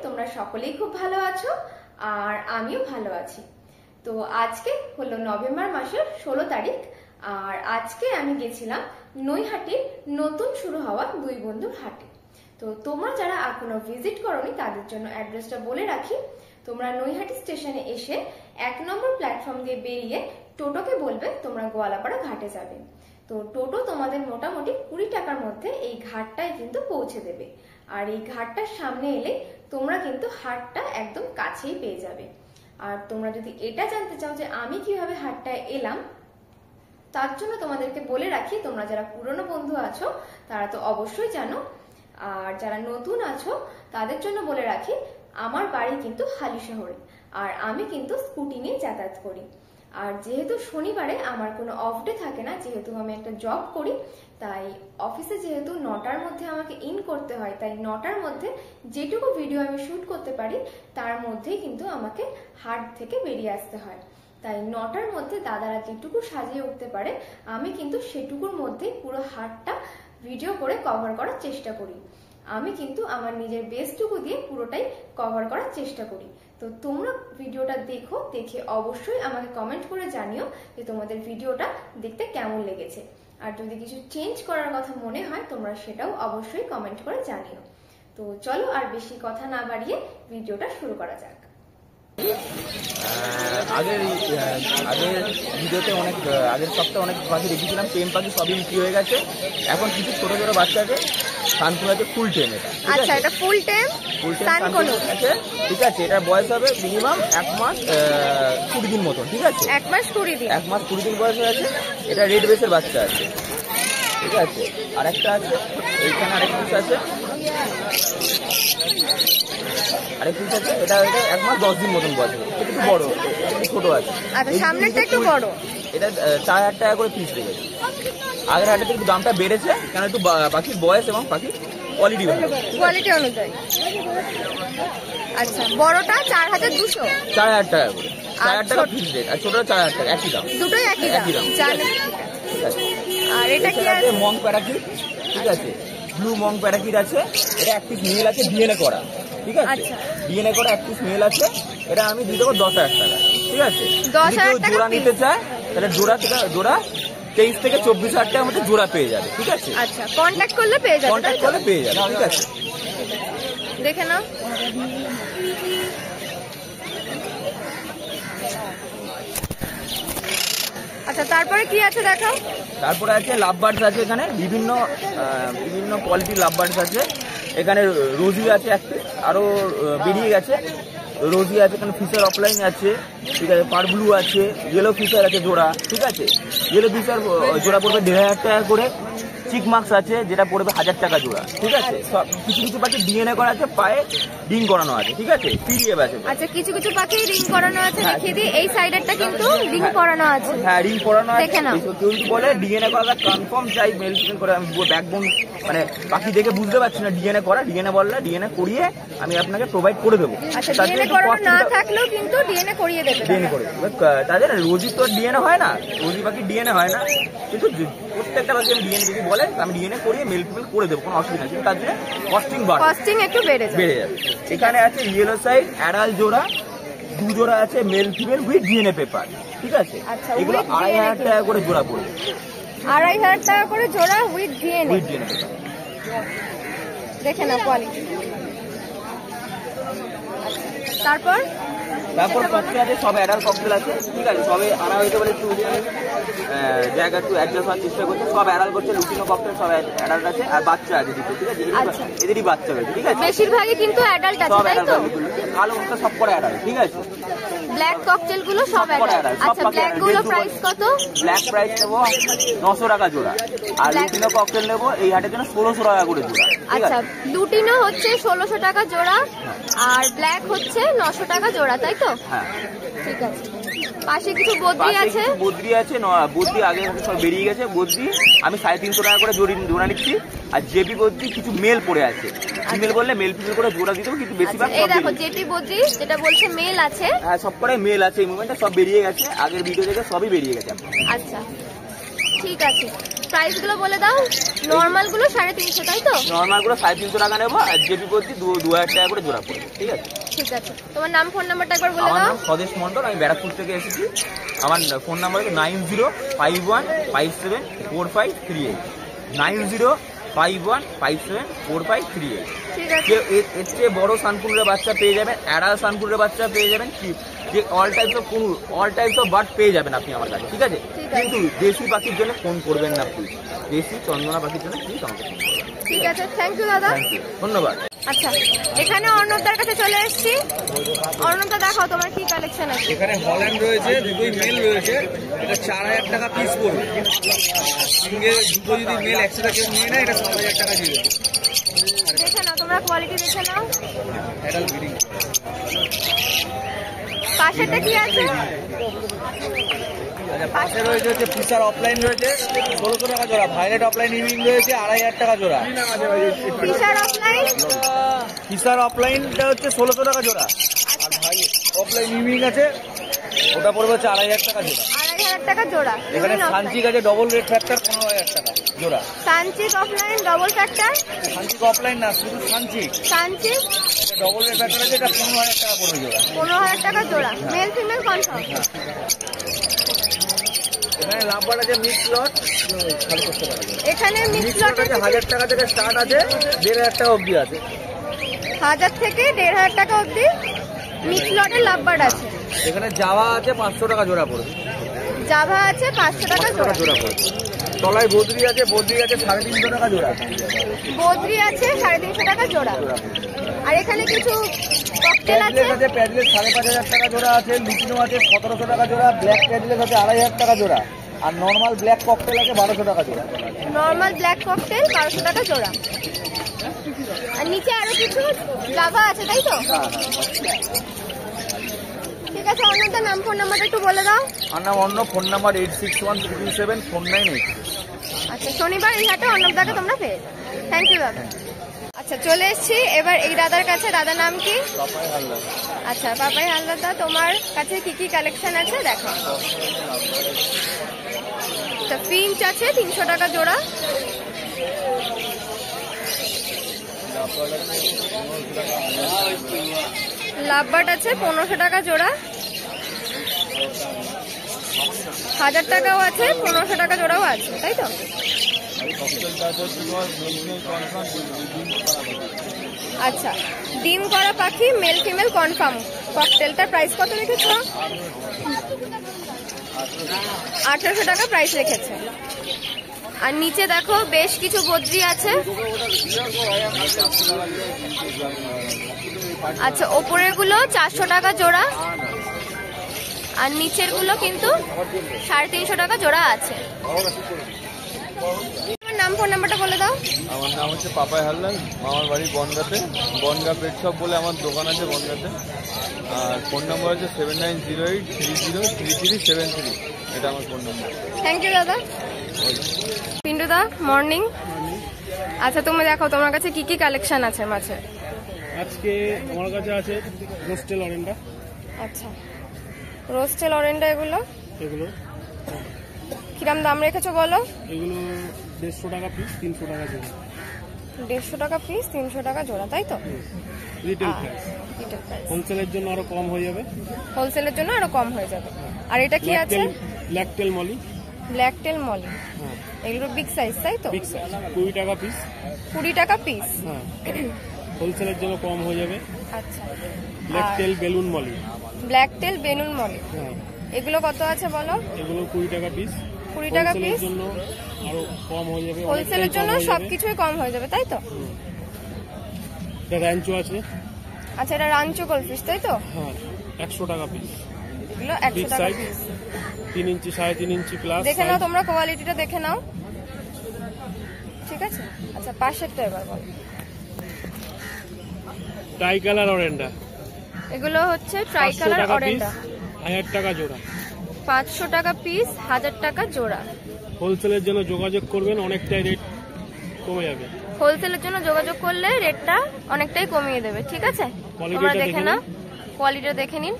তোমরা সকলেই খুব ভালো আছো আর আমিও ভালো আছি। তো আজকে হলো নভেম্বর মাসের 16 তারিখ আর আজকে আমি গেছিলাম নৈহাটির নতুন শুরু হওয়া দুই বন্ধুর হাটে। তো তোমরা যারা এখনো ভিজিট করোনি তাদের জন্য অ্যাড্রেসটা বলে রাখি। তোমরা নৈহাটি স্টেশনে এসে 1 নম্বর প্ল্যাটফর্ম দিয়ে বেরিয়ে টোটোকে বলবে তোমরা গোয়ালাপাড়া ঘাটে যাবে। তো টোটো তোমাদের মোটামুটি 20 টাকার মধ্যে এই ঘাটটায় কিন্তু পৌঁছে দেবে। আর এই ঘাটটার সামনে এলে তোমরা কিন্তু হাটটা একদম কাছেই পেয়ে যাবে। আর তোমরা যদি এটা জানতে চাও যে আমি কিভাবে হাটটায় এলাম, তার জন্য তোমাদেরকে বলে রাখি, তোমরা যারা পুরনো বন্ধু আছো তারা তো অবশ্যই জানো, আর যারা নতুন আছো তাদের জন্য বলে রাখি আমার বাড়ি কিন্তু হালি শহরে আর আমি কিন্তু স্কুটি নিয়ে যাতায়াত করি। আর যেহেতু শনিবারে আমার কোনো অফ ডে থাকে না, যেহেতু আমি একটা জব করি, তাই অফিসে যেহেতু 9টার মধ্যে আমাকে ইন করতে হয়, তাই 9টার মধ্যে যেটুকু ভিডিও আমি শুট করতে পারি তার মধ্যেই কিন্তু আমাকে হাট থেকে বেরিয়ে আসতে হয়। তাই 9টার মধ্যে দাদারা যেটুকু সাজিয়ে উঠতে পারে আমি কিন্তু সেটুকুর মধ্যেই পুরো হাটটা ভিডিও করে কভার করার চেষ্টা করি। আমি কিন্তু আমার নিজের বেস্টটুকু দিয়ে পুরোটাই কভার করার চেষ্টা করি। তো তোমরা ভিডিওটা দেখো, দেখে অবশ্যই আমাকে কমেন্ট করে জানিও যে তোমাদের ভিডিওটা দেখতে কেমন লেগেছে। আর যদি কিছু চেঞ্জ করার কথা মনে হয় তোমরা সেটাও অবশ্যই কমেন্ট করে জানিও। তো চলো আর বেশি কথা না বাড়িয়ে ভিডিওটা শুরু করা যাক। আগের ভিডিওতে আগের সপ্তাহে অনেক পাখি দেখেছিলাম, টেম পাখি সবই বিক্রি হয়ে গেছে। এখন কিছু ছোট ছোট বাচ্চা আছে, সানকুনো আছে ফুল টেম। আচ্ছা, এটা ফুল টেম সানকুনো আছে, ঠিক আছে। এটা বয়স হবে মিনিমাম 1 মাস 20 দিন মতন, ঠিক আছে। 1 মাস 20 দিন, 1 মাস 20 দিন বয়স হয়ে আছে। এটা রেড বেসের বাচ্চা আছে, ঠিক আছে। আরেকটা আছে এইখানে, আরেক পিস আছে, এটা 1 মাস 10 দিন মতন বয়স, একটু বড়, একটু ছোট আছে। আচ্ছা, সামনেরটা একটু বড়। এটা 4000 টাকা করে পিস রেখেছে। আগের হাটে একটু দামটা বেড়েছে, কারণ একটু পাখির বয়স এবং পাখির কোয়ালিটি অনুযায়ী। আচ্ছা, বড়টা 4200, 4000 টাকা করে, 4000 টাকা পিস রেট। আর ছোটটা 4000 টাকা, একই দাম, দুটোই একই দাম। ঠিক আছে। আর এটা কি আছে? মং প্যারাকিট, ঠিক আছে। ব্লু মং প্যারাকিট আছে। এটা এক পিস মেল আছে, ডিএনএ করা, ঠিক আছে। ডিএনএ করা এক পিস মেল আছে। এটা আমি দিয়ে দেবো 10,000 টাকা, ঠিক আছে। যদি কেউ জোড়া নিতে চায় তাহলে জোড়া 23 থেকে 24,000 টাকার মধ্যে জোড়া পেয়ে যাবে, ঠিক আছে। আচ্ছা, কন্ট্যাক্ট করলে পেয়ে যাবে, ঠিক আছে। দেখে নাও। আচ্ছা, তারপরে কি আছে দেখাও। তারপরে আছে লাভ বার্ডস আছে, এখানে বিভিন্ন কোয়ালিটির লাভ বার্ডস আছে। এখানে রোজি আছে এক পিস, আরো বেরিয়ে গেছে। রোজি আছে, এখানে ফিশার অফলাইন আছে, ঠিক আছে। পার ব্লু আছে, ইয়েলো ফিশার আছে জোড়া, ঠিক আছে। ইয়েলো ফিশার জোড়া পড়বে 1500 টাকা করে। চিক মার্কস আছে, যেটা পড়বে 1000 টাকা জোড়া, ঠিক আছে। সব কিছু পাখি ডিএনএ করা আছে, পায়ে রিং করানো আছে, ঠিক আছে। পিডিএফ আছে। আচ্ছা, কিছু পাখি রিং করানো আছে, দেখিয়ে দিই। এই সাইডেরটা কিন্তু রিং করানো আছে। হ্যাঁ, রিং করানো আছে। দেখে নাও। কেউ বলে ডিএনএ করা কনফার্ম চাই, মেল ফিমেল করে, আমি ব্যাকবোন মানে পাখি দেখে বুঝতে পারছি না ডিএনএ করা। ডিএনএ বললে ডিএনএ করিয়ে আমি আপনাকে প্রোভাইড করে দেবো। আচ্ছা, ডিএনএ করানো না থাকলেও কিন্তু ডিএনএ করিয়ে দেবে। ডিএনএ করে তাদের রোজি তো ডিএনএ হয় না, রোজি পাখি ডিএনএ হয় না, কিন্তু প্রত্যেকটা পাখি আমি ডিএনএ যদি বলে আমি ডিএনএ করিয়ে মেল ফিমেল করে দেবো, কোনো অসুবিধা নেই। কিন্তু তার জন্য কস্টিং একটু বেড়ে যাবে। এখানে আছে ইয়েলো সাইড অ্যাডাল জোড়া, 2 জোড়া আছে male female with DNA paper, ঠিক আছে। এগুলো 2500 টাকা করে জোড়া পড়বে। 2500 টাকা করে জোড়া উইথ ডিএনএ পেপার। দেখে না কোয়ালিটি। তারপর ককটেল আছে, সব অ্যাডাল্ট ককটেল আছে, ঠিক আছে। সবে আনা হইতে পারে, একটু জায়গা একটু অ্যাডজাস্ট হওয়ার চেষ্টা করছে। সব অ্যাডাল্ট করছে, লুটিনো ককটেল সব অ্যাডাল্ট আছে। আর বাচ্চা আছে দুটো, ঠিক আছে। এদেরই বাচ্চা হয়েছে, ঠিক আছে। বেশিরভাগই কিন্তু অ্যাডাল্ট আছে, তাই তো? কালো মুখটা সব করে অ্যাডাল্ট, ঠিক আছে। ব্ল্যাক ককটেল গুলো সব অ্যাডাল্ট। আচ্ছা, ব্ল্যাক গুলো প্রাইস কত? ব্ল্যাক প্রাইস নেবো 900 টাকা জোড়া। আর লুটিনো ককটেল নেবো এই হাটের জন্য 1600 টাকা করে জোড়া। আচ্ছা, লুটিনো হচ্ছে 1600 টাকা জোড়া আর ব্ল্যাক হচ্ছে 900 টাকা জোড়া, তাই তো? হ্যাঁ, ঠিক আছে। পাশে কিছু বদ্রি আছে, বদ্রি আগে সব বেরিয়ে গেছে। বদ্রি আমি 350 টাকা করে জোড়া নিচ্ছি। আর জেপি বদ্রি কিছু মেল পড়ে আছে, ফিমেল বললে মেল ফিমেল করে জোড়া দিতে হবে, কিন্তু বেশিরভাগ এই দেখো জেপি বদ্রি যেটা বলছে মেল আছে। হ্যাঁ, সব করে মেল আছে। এই মুভমেন্টে সব বেরিয়ে গেছে, আগের ভিডিও থেকে সবই বেরিয়ে গেছে। আচ্ছা, ঠিক আছে। প্রাইস গুলো বলে দাও। নরমাল গুলো 350, তাই তো? নর্মাল গুলো 350 টাকা নেবো, আর জেপি প্রতি 2000 টাকা করে জোড়া পড়বে, ঠিক আছে? ঠিক আছে, তোমার নাম ফোন নাম্বারটা একবার বলে আমার দাও। নাম স্বদেশ মন্ডল, আমি ব্যারাকপুর থেকে এসেছি। আমার ফোন নাম্বার হচ্ছে 9051574538, 9051574538। ঠিক আছে, এর চেয়ে বড় সানকুনুরের বাচ্চা পেয়ে যাবেন, অ্যাডাল সানকুনুরের বাচ্চা পেয়ে যাবেন, কি যে অল টাইপস অফ কুনুর, অল টাইপস অফ বার্ড পেয়ে যাবেন আপনি আমার কাছে, ঠিক আছে? ঠিক আছে। কিন্তু দেশি পাখির জন্য ফোন করবেন না প্লিজ, দেশি চন্দনা পাখির জন্য প্লিজ আমাকে ফোন করবেন। ঠিক আছে, থ্যাংক ইউ দাদা। থ্যাংক ইউ, ধন্যবাদ। আচ্ছা, এখানে অর্ণবদার কাছে চলে এসেছি। অর্ণবদা দেখাও তোমার কি কালেকশন আছে। এখানে হল্যান্ড রয়েছে, দুটোই মেল রয়েছে। এটা 4000 টাকা পিস পড়বে। সিঙ্গেল দুটো যদি মেল একসাথে কেউ নিয়ে নেয়, এটা 7000 টাকা দিয়ে দেবে। দেখে নাও, তোমরা কোয়ালিটি দেখে নাও। Adult breeding. পাশেরটা কি আছে? আচ্ছা, পাশে রয়েছে হচ্ছে ফিশার অফলাইন রয়েছে 1600 টাকা জোড়া। ভায়োলেট অফলাইন ইভিং রয়েছে 2500 টাকা জোড়া। ফিশার অফলাইন, ফিশার অফলাইনটা হচ্ছে 1600 টাকা জোড়া। আর ভায়োলেট অফলাইন ইভিং আছে, ওটা পড়বে হচ্ছে 2500 টাকা জোড়া। 2500 টাকা জোড়া। এখানে সানচিক আছে ডবল রেড ফ্যাক্টর 15000 টাকা জোড়া। সানচিক অফলাইন ডবল ফ্যাক্টর। সানচিক অফলাইন না, শুধু সানচিক। সানচিক ডবল রেড ফ্যাক্টর আছে, এটা 15000 টাকা পড়বে জোড়া। 15000 টাকা জোড়া। Male female confirm. এখানে লাভবার্ড আছে মিক্স লট 750 টাকা জোড়া। এখানে মিক্স মিক্স লট লট আছে 1000 টাকা থেকে স্টার্ট আছে, 1500 টাকা অবধি আছে। 1000 থেকে 1500 টাকা অবধি মিক্স লটের লাভবার্ড আছে। এখানে জাভা আছে 500 টাকা জোড়া পড়বে। জাভা আছে 500 টাকা জোড়া। জোড়া পড়বে। তলায় বদ্রি আছে 350 টাকা জোড়া। বদ্রি আছে 350 টাকা জোড়া। আর এখানে কিছু ককটেল আছে। প্যাডলেস আছে, প্যাডলেস 5500 টাকা জোড়া আছে। লুটিনো আছে 1700 টাকা জোড়া। ব্ল্যাক প্যাডলেস আছে 2500 টাকা জোড়া। আর নর্মাল ব্ল্যাক ককটেল আছে 1200 টাকা জোড়া। নরমাল ব্ল্যাক ককটেল 1200 টাকা জোড়া। আর নিচে আরো কিছু জাভা আছে, তাই তো? ঠিক আছে, অন্যটার নাম ফোন নাম্বারটা একটু বলে দাও। আমার নাম অন্য, ফোন নাম্বার 8613274986। আচ্ছা, শনিবার এই হাটে অন্নদাকে তোমরা পেয়ে যাবে। থ্যাংক ইউ দাদা। আচ্ছা, চলে এসেছি এবার এই দাদার কাছে। দাদার নাম কি? আচ্ছা, পাপাই হালদার দা, তোমার কাছে কি কি কালেকশন আছে দেখো। আচ্ছা, ফিঞ্চ আছে 300 টাকা জোড়া। লাভবার্ড আছে 1500 টাকা জোড়া। 1000 টাকাও আছে, 1500 টাকা জোড়াও আছে, তাই তো? আচ্ছা, ডিম করা পাখি মেল ফিমেল কনফার্ম। ককটেলটার প্রাইস কত রেখেছো? 1800 টাকা প্রাইস রেখেছে। আর নিচে দেখো বেশ কিছু বদ্রি আছে। আচ্ছা, ওপরের গুলো 400 টাকা জোড়া, আর নিচের গুলো কিন্তু 350 টাকা জোড়া আছে। নাম ফোন নাম্বারটা বলে দাও। আমার নাম হচ্ছে পাপাই হালদার, আমার বাড়ি বনগাঁতে। বনগাঁ পেট শপ বলে আমার দোকান আছে বনগাঁতে। আর ফোন নাম্বার হচ্ছে 7908303373। এটা আমার ফোন নাম্বার। থ্যাংক ইউ দাদা। পিন্টু দা, মর্নিং। আচ্ছা, তুমি দেখো তোমার কাছে কি কি কালেকশন আছে মাছে। আজকে আমার কাছে আছে রোস্টেল অরেন্ডা। আচ্ছা, রোস্টেল অরেন্ডা এগুলো এগুলো কিরম দাম রেখেছো বলো? এগুলো 150 টাকা পিস, 300 টাকা জোড়া। 150 টাকা পিস, 300 টাকা জোড়া, তাই তো? Retail price. Retail price. হোলসেলের জন্য আরো কম হয়ে যাবে। হোলসেলের জন্য আরো কম হয়ে যাবে। আর এটা কি আছে? Black tail molly. Black tail molly. হ্যাঁ, এগুলো বিগ সাইজ, তাই তো? বিগ সাইজ 20 টাকা পিস। 20 টাকা পিস। হ্যাঁ, হোলসেলের জন্য কম হয়ে যাবে। আচ্ছা, ব্ল্যাক টেল বেলুন মলি। ব্ল্যাক টেল বেলুন মলি, হ্যাঁ, এগুলো কত আছে বলো? এগুলো 20 টাকা পিস। 20 টাকা হোলসেলের পিস। জন্য আরো কম হয়ে যাবে। হোলসেলের জন্য সবকিছুই কম হয়ে যাবে, তাই তো? এটা র্যাঞ্চো আছে। আচ্ছা, এটা রাঞ্চো গোল্ডফিশ, তাই তো? হ্যাঁ, 100 টাকা পিস। এগুলো বিগ 100 টাকা সাইজ, পিস। 3 ইঞ্চি 3.5 ইঞ্চি প্লাস। দেখে নাও তোমরা, কোয়ালিটিটা দেখে নাও, ঠিক আছে? আচ্ছা, পাশেরটা এবার বলো। Try colour অরেন্ডা। এগুলো হচ্ছে ট্রাই কালার অরেন্ডা। 1000 টাকা জোড়া। 500 টাকা পিস, 1000 টাকা জোড়া। হোলসেলের জন্য যোগাযোগ করবেন, অনেকটাই রেট কমে যাবে। হোলসেলের জন্য যোগাযোগ করলে রেটটা অনেকটাই কমিয়ে দেবে, ঠিক আছে? তোমরা দেখে নাও, কোয়ালিটিটা দেখে নিন।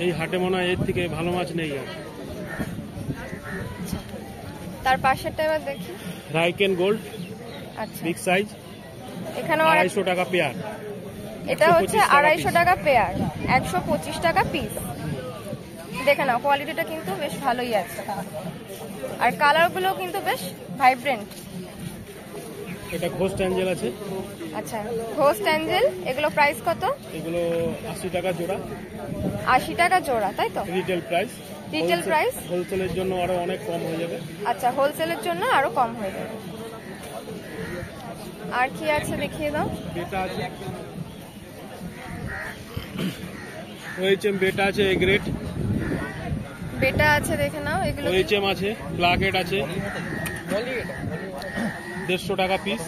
এই হাটে মনে হয় এর থেকে ভালো মাছ নেই আর। তার পাশেরটা এবার দেখি। রাইকেন গোল্ড আচ্ছা, বিগ সাইজ, এখানেও 250 টাকা পেয়ার। এটা হচ্ছে 250 টাকা পেয়ার, 125 টাকা পিস। দেখে নাও, কোয়ালিটিটা কিন্তু বেশ ভালোই আছে, আর কালারগুলো কিন্তু বেশ ভাইব্রেন্ট। এটা ঘোস্ট অ্যাঞ্জেল আছে, আচ্ছা, ঘোস্ট অ্যাঞ্জেল, এগুলো প্রাইস কত? এগুলো 80 টাকা জোড়া, 80 টাকা জোড়া, তাই তো? Retail price. Retail price? হোলসেলের জন্য আরো অনেক কম হয়ে যাবে। আচ্ছা, হোলসেলের জন্য আরো কম হয়ে যাবে। আর কি আছে দেখিয়ে দাও। বেটা আছে, ওএইচএম বেটা আছে, এ গ্রেড বেটা আছে, দেখে নাও এগুলো। ওএইচএম আছে, ব্ল্যাকেট আছে, 150 টাকা পিস,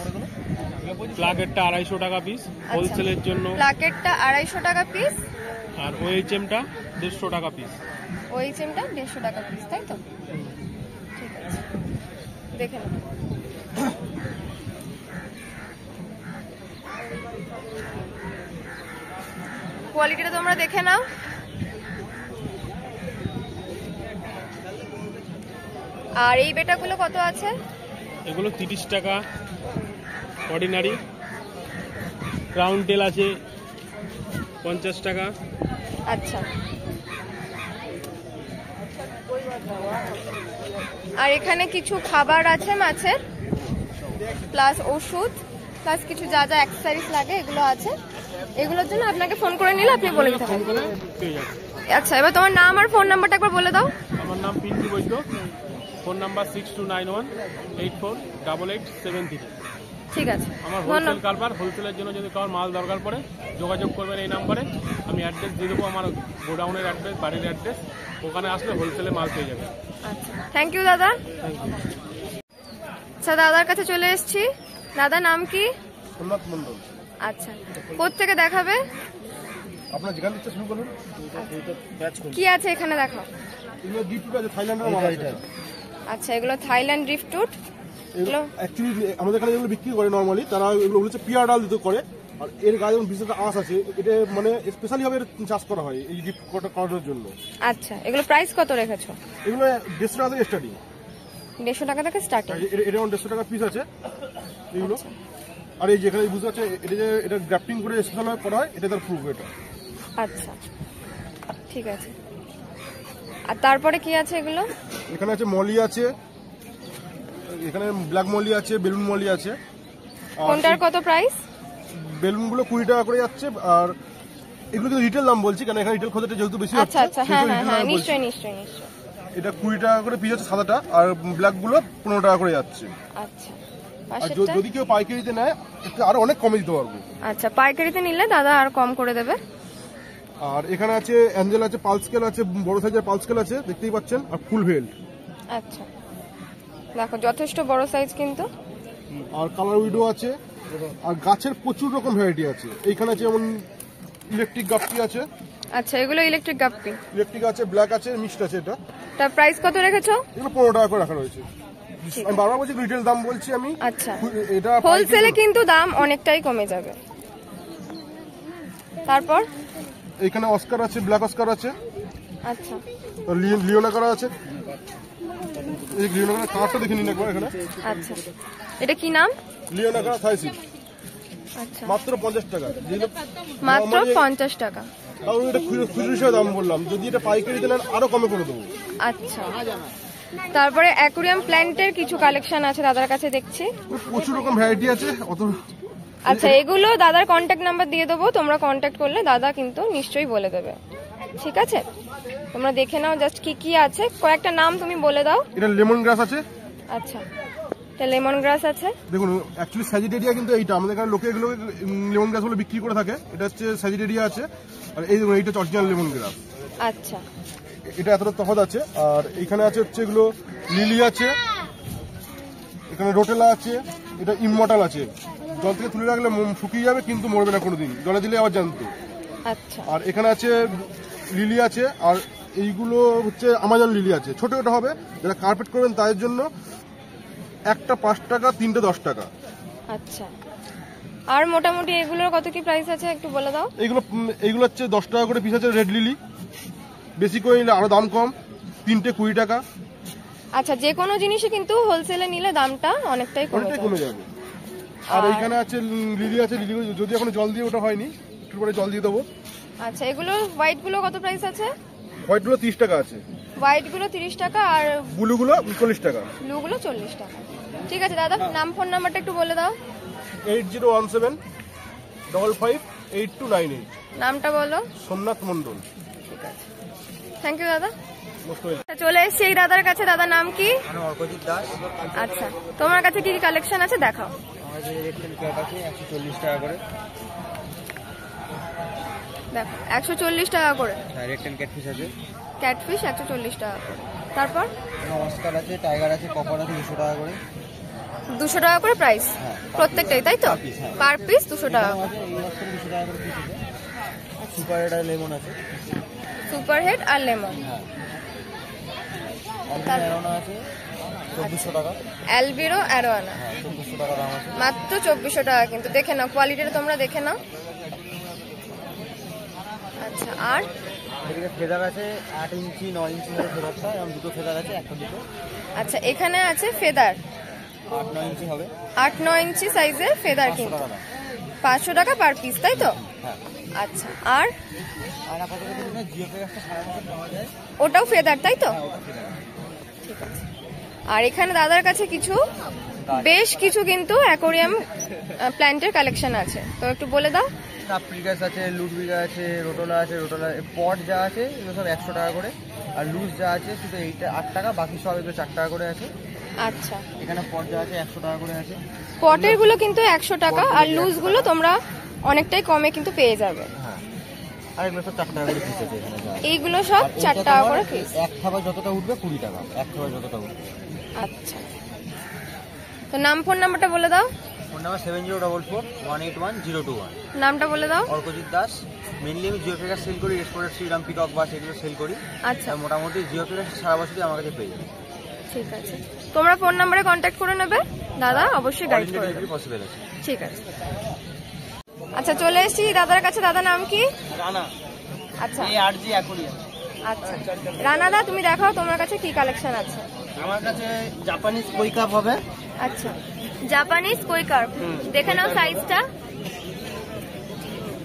ব্ল্যাকেটটা 250 টাকা পিস হোলসেলের জন্য, প্লাকেটটা 250 টাকা পিস, আর ওএইচএমটা 150 টাকা পিস। ওইচএমটা 150 টাকা পিস, তাই তো? ঠিক আছে, দেখে নাও। কোয়ালিটিটা তোমরা দেখে নাও। আর এই বেটাগুলো কত আছে? এগুলো 30 টাকা অর্ডিনারি, ক্রাউন টেল আছে 50 টাকা। আচ্ছা, আর এখানে কিছু খাবার আছে মাছের, প্লাস ওষুধ, প্লাস কিছু যা যা অ্যাক্সেসরিজ লাগে এগুলো আছে। এগুলোর জন্য আপনাকে ফোন করে নিলে আপনি বলে দিতে ফোন পারবেন। করে পেয়ে যাবে। আচ্ছা, এবার তোমার নাম আর ফোন নাম্বারটা একবার বলে দাও। আমার নাম পিন্টু বৈদ্য, ফোন নাম্বার 6291848873। ঠিক আছে, আমার ধন্যবাদ। হোলসেল কারবার, হোলসেলের জন্য যদি কারোর মাল দরকার পড়ে যোগাযোগ করবেন এই নাম্বারে। আমি অ্যাড্রেস দিয়ে দেবো, আমার গোডাউনের অ্যাড্রেস, বাড়ির অ্যাড্রেস। ওখানে আসলে হোলসেলে মাল পেয়ে যাবে। আচ্ছা, থ্যাংক ইউ দাদা। আচ্ছা, দাদার কাছে চলে এসেছি। দাদা নাম কি? সোমনাথ মন্ডল। আচ্ছা, কোত্থেকে দেখাবে? আপনার যেখান থেকে শুরু করুন। কি আছে এখানে দেখাও। এগুলো ডিপটুট আছে, থাইল্যান্ডের মাল আছে। আচ্ছা, এগুলো থাইল্যান্ড ড্রিফটুট। এগুলো অ্যাকচুয়ালি আমাদের এখানে যেগুলো বিক্রি করে নর্মালি, তারা এগুলো হচ্ছে পিয়ার ডাল দিতে করে। আর এর গায়ে যেমন বিশেষ আঁশ আছে, এটা মানে স্পেশালি ভাবে চাষ করা হয় এই ডিপ করানোর জন্য। আচ্ছা, এগুলো প্রাইস কত রেখেছো? এগুলো 150 টাকা থেকে স্টার্টিং। 150 টাকা থেকে স্টার্টিং। এটা 150 টাকা পিস আছে এগুলো। আর এই যেখানে বুঝতে পারছে, এটা যে এটা গ্রাফটিং করে স্পেশাল ভাবে করা হয়, এটা তার প্রুফ। এটা আচ্ছা, ঠিক আছে। আর তারপরে কি আছে এগুলো? এখানে আছে মলি আছে, এখানে ব্ল্যাক মলি আছে, বেলুন মলি আছে। কোনটার কত প্রাইস? বেলুনগুলো 20 টাকা করে যাচ্ছে। আর এগুলো কিন্তু রিটেল দাম বলছি, কারণ এখানে রিটেল খরচাটা যেহেতু বেশি আচ্ছা আচ্ছা, হ্যাঁ হ্যাঁ হ্যাঁ, নিশ্চয়ই নিশ্চয়ই নিশ্চয়ই। এটা 20 টাকা করে পিস আছে সাদাটা, আর ব্ল্যাক গুলো 15 টাকা করে যাচ্ছে। আচ্ছা, আর পাশেরটা? যদি কেউ পাইকারিতে নেয়, একটু আরো অনেক কমে দিতে পারবো। আচ্ছা, পাইকারিতে নিলে দাদা আর কম করে দেবে। আর এখানে আছে অ্যাঞ্জেল আছে, পালস স্কেল আছে, বড় সাইজের পালস স্কেল আছে, দেখতেই পাচ্ছেন। আর ফুল ভেল্ট। আচ্ছা, দেখো যথেষ্ট বড় সাইজ কিন্তু। আর কালার উইডো আছে। আর গাছের প্রচুর রকম ভ্যারাইটি আছে। এইখানে যেমন ইলেকট্রিক গাপ্পি আছে। আচ্ছা, এগুলো ইলেকট্রিক গাপ্পি। ইলেকট্রিক আছে, ব্ল্যাক আছে, মিক্সড আছে। এটা তার প্রাইস কত রেখেছো? এগুলো 15 টাকা করে রাখা রয়েছে। আমি বারবার বলছি রিটেল দাম বলছি আমি। আচ্ছা, এটা হোলসেলে কিন্তু দাম অনেকটাই কমে যাবে। তারপর এখানে অস্কার আছে, ব্ল্যাক অস্কার আছে। আচ্ছা, লিওনা করা আছে। এই লিওনা করা কার্ডটা দেখে নিন একবার এখানে। আচ্ছা, এটা কি নাম? লিওনা করা থাইসি, আচ্ছা, মাত্র 50 টাকা। মাত্র 50 টাকা। তাও এটা খুচরো হিসেবে দাম বললাম, যদি এটা পাইকারিতে নেন আরো কমে করে দেবো। আচ্ছা, তারপরে অ্যাকুরিয়াম প্ল্যান্টের কিছু কালেকশন আছে দাদার কাছে দেখছি। প্রচুর রকম ভ্যারাইটি আছে। অত আচ্ছা, এগুলো দাদার কন্ট্যাক্ট নাম্বার দিয়ে দেবো, তোমরা কন্ট্যাক্ট করলে দাদা কিন্তু নিশ্চয়ই বলে দেবে। ঠিক আছে, তোমরা দেখে নাও জাস্ট কি কি আছে, কয়েকটা নাম তুমি বলে দাও। এটা লেমন গ্রাস আছে। আচ্ছা, এটা লেমন গ্রাস আছে। দেখুন, অ্যাকচুয়ালি স্যাজিটেরিয়া কিন্তু এইটা আমাদের এখানে লোকে এগুলো লেমন গ্রাস গুলো বিক্রি করে থাকে। এটা হচ্ছে স্যাজিটেরিয়া আছে। আর এই দেখুন, এইটা অরিজিনাল লেমন গ্রাস। আচ্ছা, এটা এতটা তফাৎ আছে। আর এখানে আছে হচ্ছে এগুলো লিলি আছে, এখানে রোটেলা আছে, এটা ইমমর্টাল আছে। জল থেকে তুলে রাখলে শুকিয়ে যাবে কিন্তু মরবে না কোনোদিন, জলে দিলে আবার জানতো। আচ্ছা, আর এখানে আছে লিলি আছে। আর এইগুলো হচ্ছে আমাজন লিলি আছে, ছোট ছোট হবে। যারা কার্পেট করবেন তাদের জন্য একটা 5 টাকা, 3টে 10 টাকা। আচ্ছা, আর মোটামুটি এগুলোর কত কি প্রাইস আছে একটু বলে দাও। এইগুলো হচ্ছে 10 টাকা করে পিস আছে রেড লিলি। বেশি করে নিলে আরো দাম কম, 3টে 20 টাকা। আচ্ছা, যে কোনো জিনিসই কিন্তু হোলসেলে নিলে দামটা অনেকটাই কমে অনেকটাই যায়। কমে যাবে। আর এইখানে আছে লিলি আছে, লিলি যদি এখনো জল দিয়ে ওটা হয়নি, একটু পরে জল দিয়ে দেবো। আচ্ছা, এগুলো হোয়াইট গুলো কত প্রাইস আছে? হোয়াইটগুলো 30 টাকা আছে, হোয়াইট গুলো 30 টাকা আর ব্লুগুলো 40 টাকা। ব্লু গুলো 40 টাকা। ঠিক আছে দাদা, নাম ফোন নাম্বারটা একটু বলে দাও। 8017558298। নামটা বলো। সোমনাথ মন্ডল। ঠিক আছে, থ্যাংক ইউ দাদা। Most welcome. চলে এসেছি এই দাদার কাছে। দাদার নাম কি? আমি অর্কজিৎ দাস। আচ্ছা, তোমার কাছে কি কি কালেকশন আছে দেখাও। আমার যে রেক্টেল ক্যাট আছে 140 টাকা করে। দেখো 140 টাকা করে। হ্যাঁ, রেক্টেল ক্যাটফিশ আছে। ক্যাটফিশ 140 টাকা করে। তারপর অস্কার আছে, টাইগার আছে, কপার আছে 200 টাকা করে। 200 টাকা করে প্রাইস হ্যাঁ, প্রত্যেকটাই, তাই তো? পার পিস 200 টাকা। আছে এই অস্কার 200 টাকা করে পিস আছে। সুপার রেড আর লেমন আছে। সুপার হেড আর লেমন। হ্যাঁ, অ্যারোনা আছে 2400 টাকা। অ্যালবিরো অ্যারোয়ানা হ্যাঁ, 2400 টাকা দাম আছে। মাত্র 2400 টাকা। কিন্তু দেখে নাও, কোয়ালিটিটা তোমরা দেখে নাও। আচ্ছা, আর এদিকে ফেদার আছে 8 ইঞ্চি 9 ইঞ্চি হবে ফেদারটা, এবং দুটো ফেদার আছে, একটা দুটো। আচ্ছা, এখানে আছে ফেদার 8-9 ইঞ্চি হবে। 8-9 ইঞ্চি সাইজের ফেদার, 500 কিন্তু টাকা দাম। 500 টাকা পার পিস, তাই তো? হ্যাঁ, আচ্ছা, আর আর আপাতত যদি জিও পে একটা সারা বছর পাওয়া যায়। ওটাও ফেদার, তাই তো? হ্যাঁ, ওটা ফেদার। ঠিক আছে। আর এখানে দাদার কাছে কিছু বেশ কিছু কিন্তু অ্যাকোরিয়াম প্ল্যান্টের কালেকশন আছে, তো একটু বলে দাও। আপ্রিকাস আছে, লুডবিগা আছে, রোটোলা আছে। রোটোলা পট যা আছে এগুলো সব 100 টাকা করে, আর লুজ যা আছে শুধু এইটা 8 টাকা, বাকি সব এগুলো 4 টাকা করে আছে। আচ্ছা, এখানে পট যা আছে 100 টাকা করে আছে। পটের গুলো কিন্তু 100 টাকা, আর লুজ গুলো তোমরা অনেকটাই কমে কিন্তু পেয়ে যাবে। হ্যাঁ, আর এগুলো সব 4 টাকা করে পিস আছে এখানে যা আছে। এইগুলো সব আর 4 এইটা টাকা তোমার করে পিস। এক খাবার যতটা উঠবে 20 টাকা, এক খাবার যতটা উঠবে। আচ্ছা, তো নাম ফোন নাম্বারটা বলে দাও। Phone number 7044181021। নামটা বলে দাও। অর্কজিৎ দাস। মেনলি আমি জিও ফিগার সেল করি, এক্সপোর্টার শ্রীরাম, পিকক বাস এগুলো সেল করি। আচ্ছা, আর মোটামুটি জিও ফিগার সারা বছরই আমার কাছে পেয়ে যাবে। ঠিক আছে, তোমরা ফোন নাম্বারে কন্ট্যাক্ট করে নেবে, দাদা অবশ্যই গাইড করে দেবে। পসিবল আছে। ঠিক আছে। আচ্ছা, চলে এসেছি দাদার কাছে। দাদার নাম কি? রানা। আচ্ছা, এই আরজি অ্যাকোরিয়াম। আচ্ছা রানাদা, তুমি দেখাও তোমার কাছে কি কালেকশন আছে। আমার কাছে জাপানিজ কই কাপ হবে। আচ্ছা, জাপানিজ কই কার্প, দেখে নাও সাইজটা।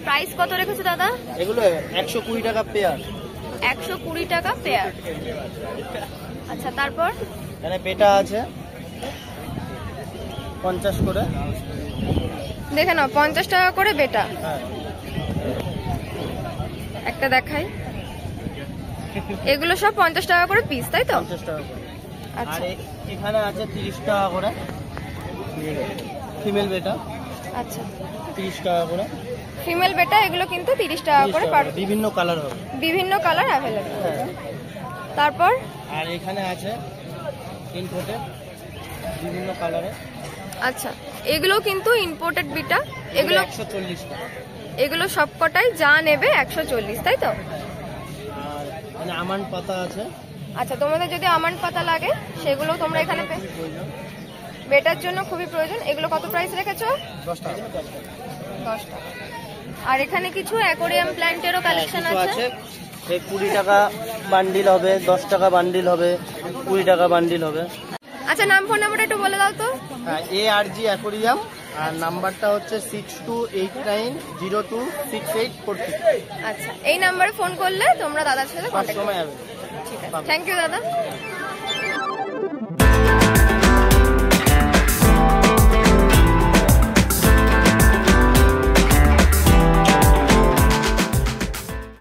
প্রাইস কত রেখেছো দাদা? এগুলো 120 টাকা পেয়ার। 120 টাকা পেয়ার। আচ্ছা, তারপর এখানে বেটা আছে 50 করে। দেখে নাও 50 টাকা করে বেটা। হ্যাঁ, একটা দেখাই, এগুলো সব 50 টাকা করে পিস, তাই তো? 50 টাকা করে। আচ্ছা, আর এখানে আছে 30 টাকা করে ফিমেল বেটা। আচ্ছা, 30 টাকা করে ফিমেল বেটা, এগুলো কিন্তু 30 টাকা করে পার। বিভিন্ন কালার হবে। বিভিন্ন কালার অ্যাভেলেবল। হ্যাঁ, তারপর আর এখানে আছে ইনপোর্টেড বিভিন্ন কালারে। আচ্ছা, এগুলো কিন্তু ইম্পোর্টেড বিটা, এগুলো 140 টাকা। এগুলো সবকটাই যা নেবে 140, তাই তো? আর এখানে আমান পাতা আছে। আচ্ছা, তোমাদের যদি আমন্ড পাতা লাগে সেগুলো তোমরা এখানে বেটার জন্য খুবই প্রয়োজন। এগুলো কত প্রাইস রেখেছো? 10 টাকা। 10 টাকা। আর এখানে কিছু অ্যাকোরিয়াম প্ল্যান্টেরও কালেকশন আছে। এই 20 টাকা বান্ডিল হবে, 10 টাকা বান্ডিল হবে, 20 টাকা বান্ডিল হবে। আচ্ছা, নাম ফোন নাম্বারটা একটু বলে দাও তো। হ্যাঁ, ARG অ্যাকোরিয়াম, আর নাম্বারটা হচ্ছে 6289026843। আচ্ছা, এই নাম্বারে ফোন করলে তোমরা দাদার সাথে কন্ট্যাক্ট সময় করবে। হবে। ঠিক আছে, থ্যাংক ইউ দাদা।